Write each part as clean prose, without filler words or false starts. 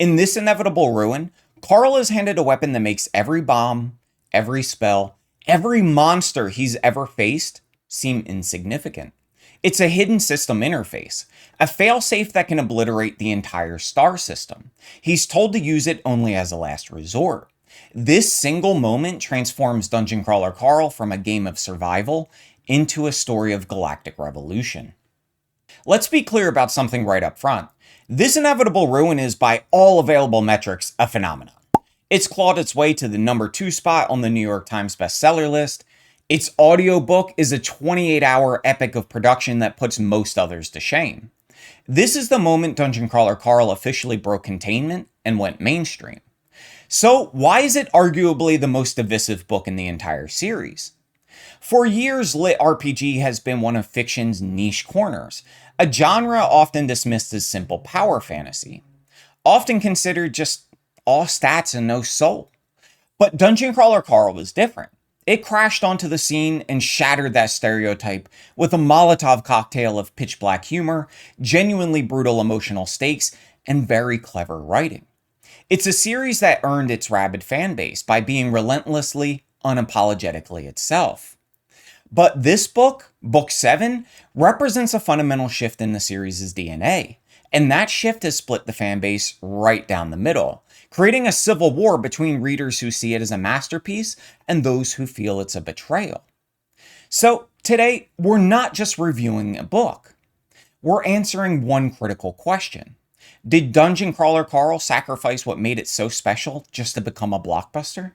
In this inevitable ruin, Carl is handed a weapon that makes every bomb, every spell, every monster he's ever faced seem insignificant. It's a hidden system interface, a failsafe that can obliterate the entire star system. He's told to use it only as a last resort. This single moment transforms Dungeon Crawler Carl from a game of survival into a story of galactic revolution. Let's be clear about something right up front. This inevitable ruin is, by all available metrics, a phenomenon. It's clawed its way to the #2 spot on the New York Times bestseller list. Its audiobook is a 28-hour epic of production that puts most others to shame. This is the moment Dungeon Crawler Carl officially broke containment and went mainstream. So why is it arguably the most divisive book in the entire series? For years, LitRPG has been one of fiction's niche corners, a genre often dismissed as simple power fantasy, often considered just all stats and no soul. But Dungeon Crawler Carl was different. It crashed onto the scene and shattered that stereotype with a Molotov cocktail of pitch black humor, genuinely brutal emotional stakes, and very clever writing. It's a series that earned its rabid fan base by being relentlessly, unapologetically itself. But this book, Book 7, represents a fundamental shift in the series' DNA, and that shift has split the fan base right down the middle, creating a civil war between readers who see it as a masterpiece and those who feel it's a betrayal. So today, we're not just reviewing a book. We're answering one critical question. Did Dungeon Crawler Carl sacrifice what made it so special just to become a blockbuster?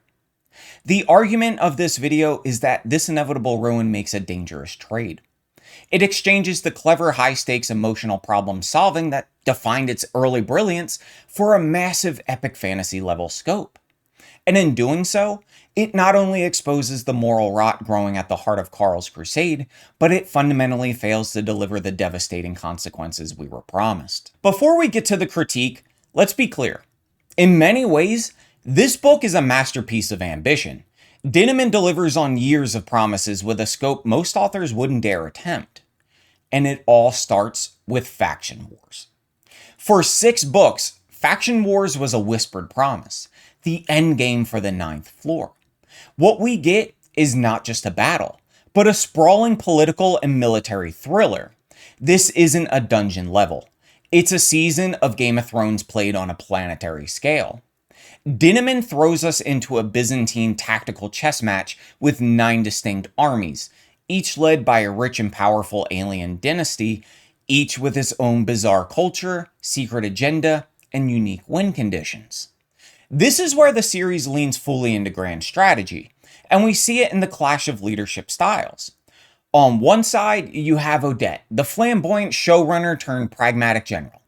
The argument of this video is that this inevitable ruin makes a dangerous trade. It exchanges the clever high-stakes emotional problem-solving that defined its early brilliance for a massive epic fantasy-level scope. And in doing so, it not only exposes the moral rot growing at the heart of Carl's crusade, but it fundamentally fails to deliver the devastating consequences we were promised. Before we get to the critique, let's be clear. In many ways, this book is a masterpiece of ambition. Dinniman delivers on years of promises with a scope most authors wouldn't dare attempt. And it all starts with Faction Wars. For 6 books, Faction Wars was a whispered promise, the endgame for the 9th floor. What we get is not just a battle, but a sprawling political and military thriller. This isn't a dungeon level. It's a season of Game of Thrones played on a planetary scale. Dinniman throws us into a Byzantine tactical chess match with 9 distinct armies, each led by a rich and powerful alien dynasty, each with its own bizarre culture, secret agenda, and unique win conditions. This is where the series leans fully into grand strategy, and we see it in the clash of leadership styles. On one side, you have Odette, the flamboyant showrunner turned pragmatic general.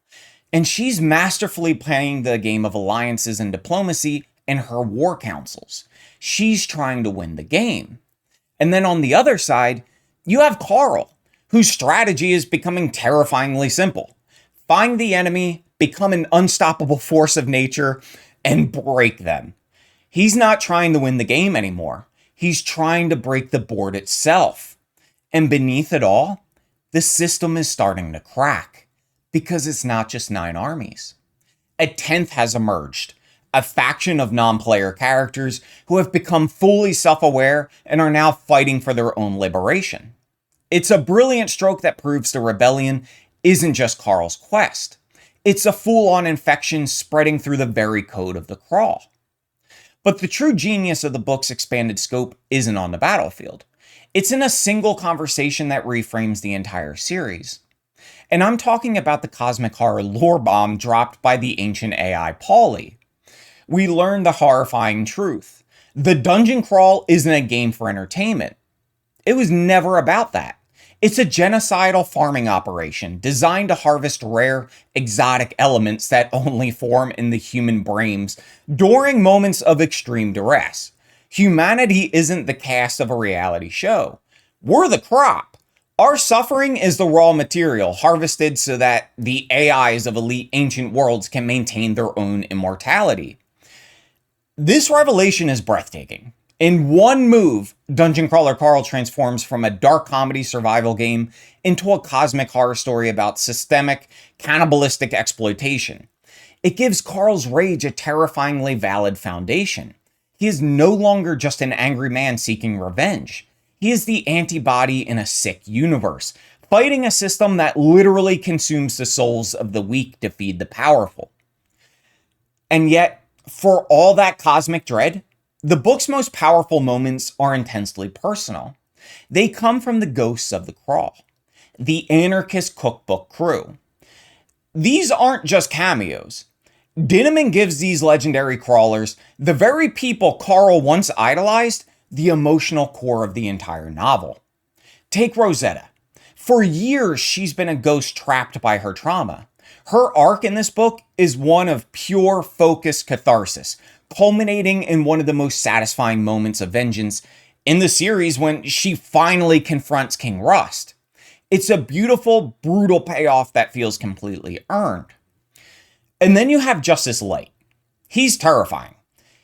And she's masterfully playing the game of alliances and diplomacy in her war councils. She's trying to win the game. And then on the other side, you have Carl, whose strategy is becoming terrifyingly simple. Find the enemy, become an unstoppable force of nature, and break them. He's not trying to win the game anymore. He's trying to break the board itself. And beneath it all, the system is starting to crack. Because it's not just 9 armies. A 10th has emerged, a faction of non-player characters who have become fully self-aware and are now fighting for their own liberation. It's a brilliant stroke that proves the rebellion isn't just Carl's quest. It's a full-on infection spreading through the very code of the crawl. But the true genius of the book's expanded scope isn't on the battlefield. It's in a single conversation that reframes the entire series. And I'm talking about the cosmic horror lore bomb dropped by the ancient AI Paulie. We learn the horrifying truth. The dungeon crawl isn't a game for entertainment. It was never about that. It's a genocidal farming operation designed to harvest rare, exotic elements that only form in the human brains during moments of extreme duress. Humanity isn't the cast of a reality show. We're the crop. Our suffering is the raw material harvested so that the AIs of elite ancient worlds can maintain their own immortality. This revelation is breathtaking. In one move, Dungeon Crawler Carl transforms from a dark comedy survival game into a cosmic horror story about systemic, cannibalistic exploitation. It gives Carl's rage a terrifyingly valid foundation. He is no longer just an angry man seeking revenge. He is the antibody in a sick universe, fighting a system that literally consumes the souls of the weak to feed the powerful. And yet, for all that cosmic dread, the book's most powerful moments are intensely personal. They come from the ghosts of the Crawl, the Anarchist Cookbook crew. These aren't just cameos. Dinniman gives these legendary crawlers, the very people Carl once idolized, the emotional core of the entire novel. Take Rosetta. For years, she's been a ghost trapped by her trauma. Her arc in this book is one of pure, focused catharsis, culminating in one of the most satisfying moments of vengeance in the series when she finally confronts King Rust. It's a beautiful, brutal payoff that feels completely earned. And then you have Justice Light. He's terrifying.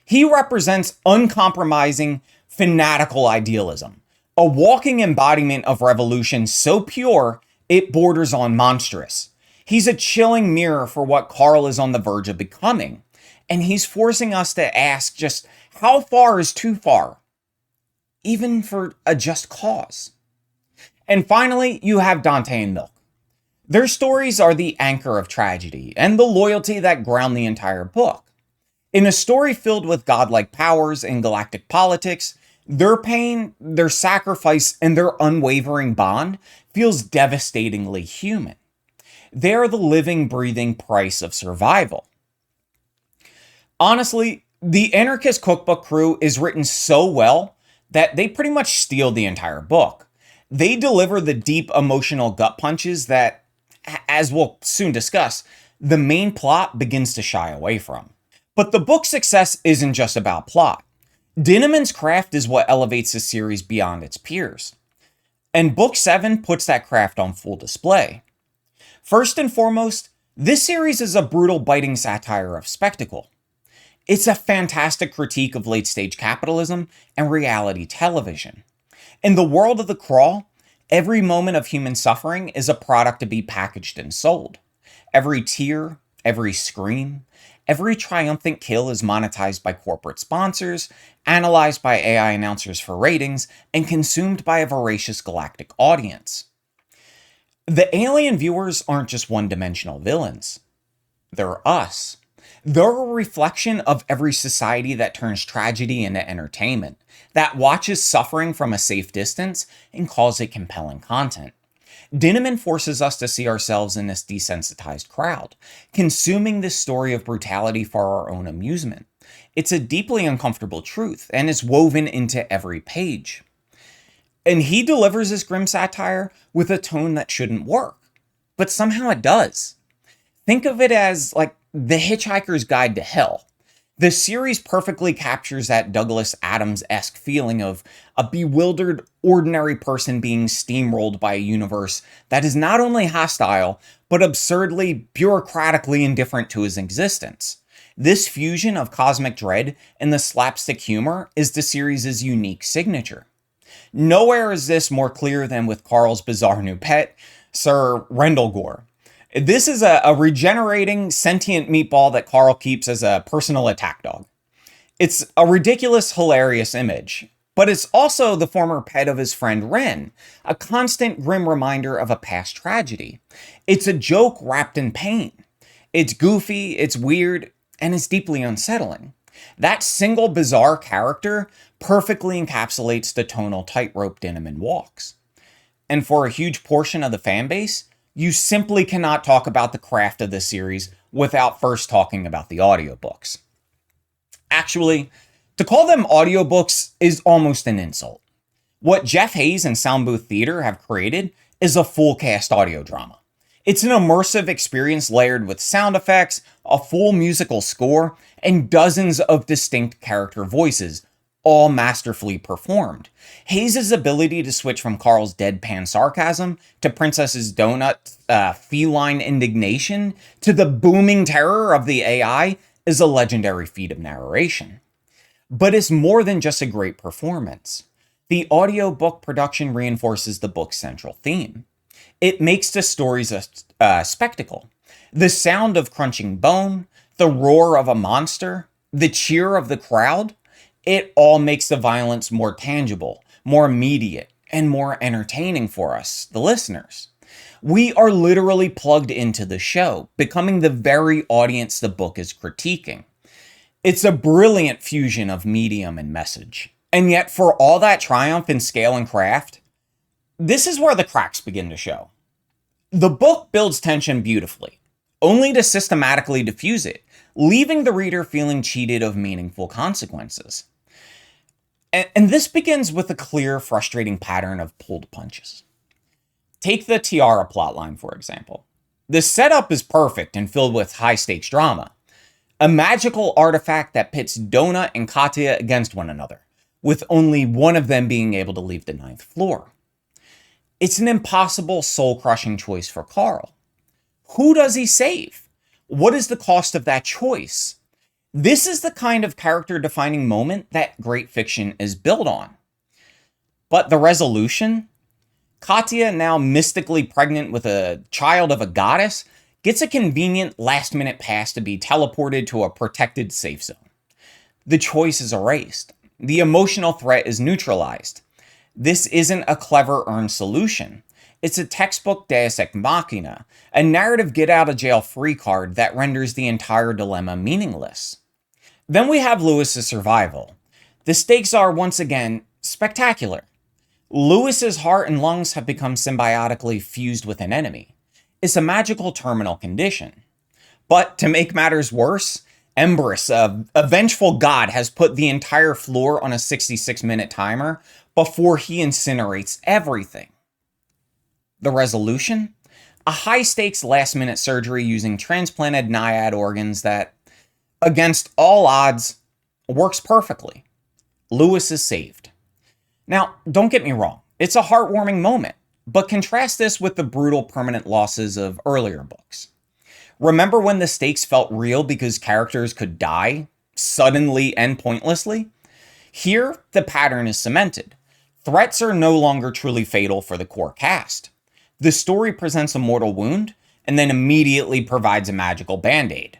He represents uncompromising, fanatical idealism, a walking embodiment of revolution so pure it borders on monstrous. He's a chilling mirror for what Carl is on the verge of becoming, and he's forcing us to ask just how far is too far, even for a just cause. And finally, you have Dante and Milk. Their stories are the anchor of tragedy and the loyalty that ground the entire book. In a story filled with godlike powers and galactic politics, their pain, their sacrifice, and their unwavering bond feels devastatingly human. They're the living, breathing price of survival. Honestly, the Anarchist Cookbook crew is written so well that they pretty much steal the entire book. They deliver the deep emotional gut punches that, as we'll soon discuss, the main plot begins to shy away from. But the book's success isn't just about plot. Dinniman's craft is what elevates the series beyond its peers. And Book 7 puts that craft on full display. First and foremost, this series is a brutal, biting satire of spectacle. It's a fantastic critique of late-stage capitalism and reality television. In the world of the Crawl, every moment of human suffering is a product to be packaged and sold. Every tear, every scream, every triumphant kill is monetized by corporate sponsors, analyzed by AI announcers for ratings, and consumed by a voracious galactic audience. The alien viewers aren't just one-dimensional villains. They're us. They're a reflection of every society that turns tragedy into entertainment, that watches suffering from a safe distance and calls it compelling content. Dinniman forces us to see ourselves in this desensitized crowd, consuming this story of brutality for our own amusement. It's a deeply uncomfortable truth, and it's woven into every page. And he delivers this grim satire with a tone that shouldn't work, but somehow it does. Think of it as like The Hitchhiker's Guide to Hell. The series perfectly captures that Douglas Adams-esque feeling of a bewildered, ordinary person being steamrolled by a universe that is not only hostile, but absurdly, bureaucratically indifferent to his existence. This fusion of cosmic dread and the slapstick humor is the series' unique signature. Nowhere is this more clear than with Carl's bizarre new pet, Sir Rendlgore. This is a regenerating, sentient meatball that Carl keeps as a personal attack dog. It's a ridiculous, hilarious image, but it's also the former pet of his friend Ren, a constant grim reminder of a past tragedy. It's a joke wrapped in pain. It's goofy, it's weird, and it's deeply unsettling. That single bizarre character perfectly encapsulates the tonal tightrope Dinniman walks. And for a huge portion of the fanbase, you simply cannot talk about the craft of this series without first talking about the audiobooks. Actually, to call them audiobooks is almost an insult. What Jeff Hayes and Soundbooth Theater have created is a full cast audio drama. It's an immersive experience layered with sound effects, a full musical score, and dozens of distinct character voices, all masterfully performed. Hayes' ability to switch from Carl's deadpan sarcasm to Princess's Donut feline indignation to the booming terror of the AI is a legendary feat of narration. But it's more than just a great performance. The audiobook production reinforces the book's central theme. It makes the stories a spectacle. The sound of crunching bone, The roar of a monster, the cheer of the crowd, it all makes the violence more tangible, more immediate, and more entertaining for us, the listeners. We are literally plugged into the show, becoming the very audience the book is critiquing. It's a brilliant fusion of medium and message. And yet, for all that triumph in scale and craft, this is where the cracks begin to show. The book builds tension beautifully, only to systematically diffuse it, leaving the reader feeling cheated of meaningful consequences. And this begins with a clear, frustrating pattern of pulled punches. Take the Tiara plotline, for example. The setup is perfect and filled with high-stakes drama. A magical artifact that pits Donut and Katia against one another, with only one of them being able to leave the ninth floor. It's an impossible, soul-crushing choice for Carl. Who does he save? What is the cost of that choice? This is the kind of character-defining moment that great fiction is built on. But the resolution? Katia, now mystically pregnant with a child of a goddess, gets a convenient last-minute pass to be teleported to a protected safe zone. The choice is erased. The emotional threat is neutralized. This isn't a clever earned solution. It's a textbook deus ex machina, a narrative get-out-of-jail-free card that renders the entire dilemma meaningless. Then we have Lewis's survival. The stakes are, once again, spectacular. Lewis's heart and lungs have become symbiotically fused with an enemy. It's a magical terminal condition. But to make matters worse, Embrus, a vengeful god, has put the entire floor on a 66-minute timer before he incinerates everything. The resolution? A high-stakes last-minute surgery using transplanted naiad organs that, against all odds, works perfectly. Lewis is saved. Now, don't get me wrong, it's a heartwarming moment, but contrast this with the brutal permanent losses of earlier books. Remember when the stakes felt real because characters could die, suddenly and pointlessly? Here, the pattern is cemented. Threats are no longer truly fatal for the core cast. The story presents a mortal wound, and then immediately provides a magical band-aid.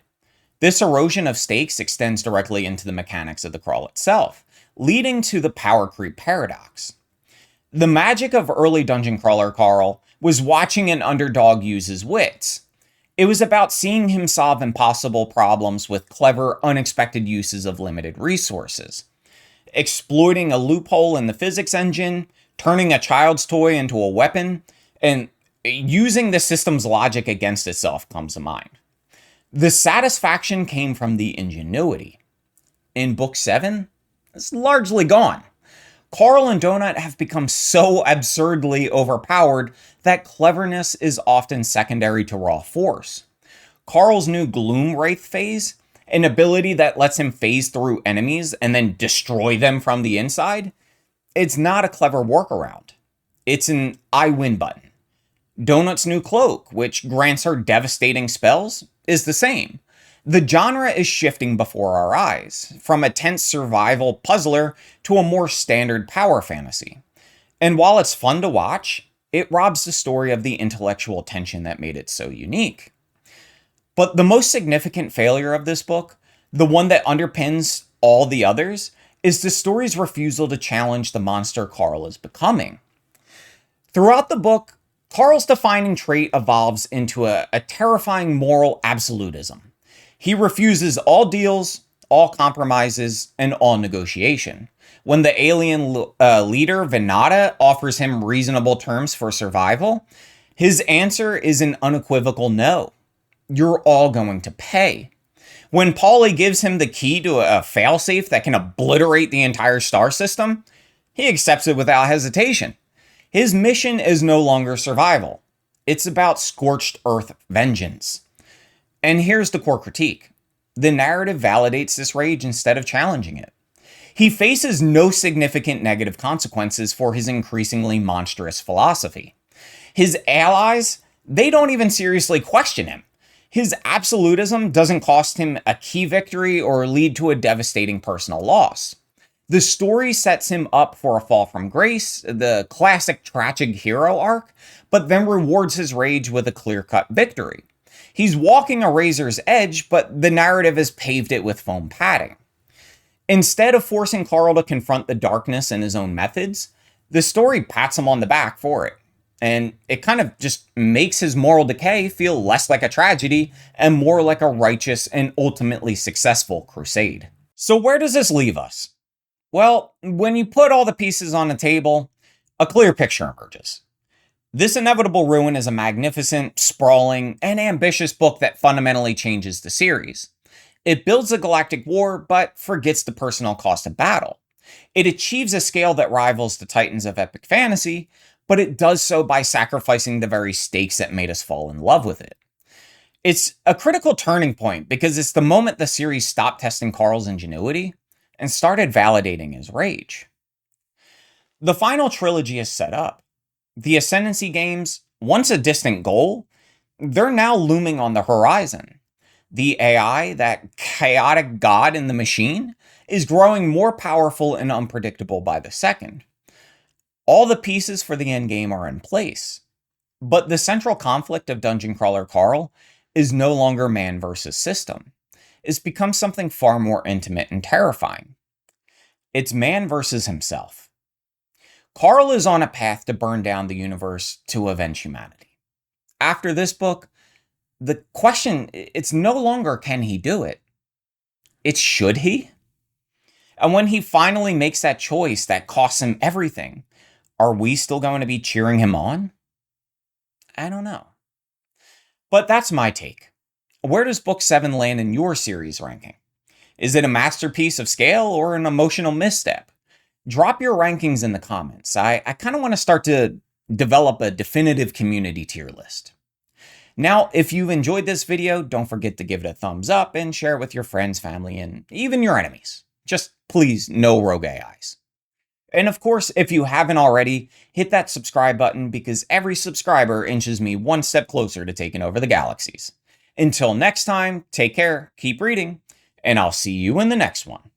This erosion of stakes extends directly into the mechanics of the crawl itself, leading to the power creep paradox. The magic of early dungeon crawler Carl was watching an underdog use his wits. It was about seeing him solve impossible problems with clever, unexpected uses of limited resources. Exploiting a loophole in the physics engine, turning a child's toy into a weapon, and using the system's logic against itself comes to mind. The satisfaction came from the ingenuity. In Book 7, it's largely gone. Carl and Donut have become so absurdly overpowered that cleverness is often secondary to raw force. Carl's new Gloom Wraith phase, an ability that lets him phase through enemies and then destroy them from the inside, it's not a clever workaround. It's an I win button. Donut's new cloak, which grants her devastating spells, is the same. The genre is shifting before our eyes, from a tense survival puzzler to a more standard power fantasy. And while it's fun to watch, it robs the story of the intellectual tension that made it so unique. But the most significant failure of this book, the one that underpins all the others, is the story's refusal to challenge the monster Carl is becoming. Throughout the book, Carl's defining trait evolves into a terrifying moral absolutism. He refuses all deals, all compromises, and all negotiation. When the alien leader, Venata, offers him reasonable terms for survival, his answer is an unequivocal no. You're all going to pay. When Paulie gives him the key to a failsafe that can obliterate the entire star system, he accepts it without hesitation. His mission is no longer survival. It's about scorched earth vengeance. And here's the core critique. The narrative validates this rage instead of challenging it. He faces no significant negative consequences for his increasingly monstrous philosophy. His allies, they don't even seriously question him. His absolutism doesn't cost him a key victory or lead to a devastating personal loss. The story sets him up for a fall from grace, the classic tragic hero arc, but then rewards his rage with a clear-cut victory. He's walking a razor's edge, but the narrative has paved it with foam padding. Instead of forcing Carl to confront the darkness in his own methods, the story pats him on the back for it. And it kind of just makes his moral decay feel less like a tragedy and more like a righteous and ultimately successful crusade. So where does this leave us? Well, when you put all the pieces on the table, a clear picture emerges. This Inevitable Ruin is a magnificent, sprawling, and ambitious book that fundamentally changes the series. It builds a galactic war, but forgets the personal cost of battle. It achieves a scale that rivals the titans of epic fantasy, but it does so by sacrificing the very stakes that made us fall in love with it. It's a critical turning point because it's the moment the series stopped testing Carl's ingenuity and started validating his rage. The final trilogy is set up. The Ascendancy games, once a distant goal, they're now looming on the horizon. The AI, that chaotic god in the machine, is growing more powerful and unpredictable by the second. All the pieces for the endgame are in place, but the central conflict of Dungeon Crawler Carl is no longer man versus system. It's become something far more intimate and terrifying. It's man versus himself. Carl is on a path to burn down the universe to avenge humanity. After this book, the question, it's no longer can he do it, it's should he? And when he finally makes that choice that costs him everything, are we still going to be cheering him on? I don't know. But that's my take. Where does Book 7 land in your series ranking? Is it a masterpiece of scale or an emotional misstep? Drop your rankings in the comments. I kind of want to start to develop a definitive community tier list. Now, if you've enjoyed this video, don't forget to give it a thumbs up and share it with your friends, family, and even your enemies. Just please, no rogue AIs. And of course, if you haven't already, hit that subscribe button because every subscriber inches me one step closer to taking over the Galaxies. Until next time, take care, keep reading, and I'll see you in the next one.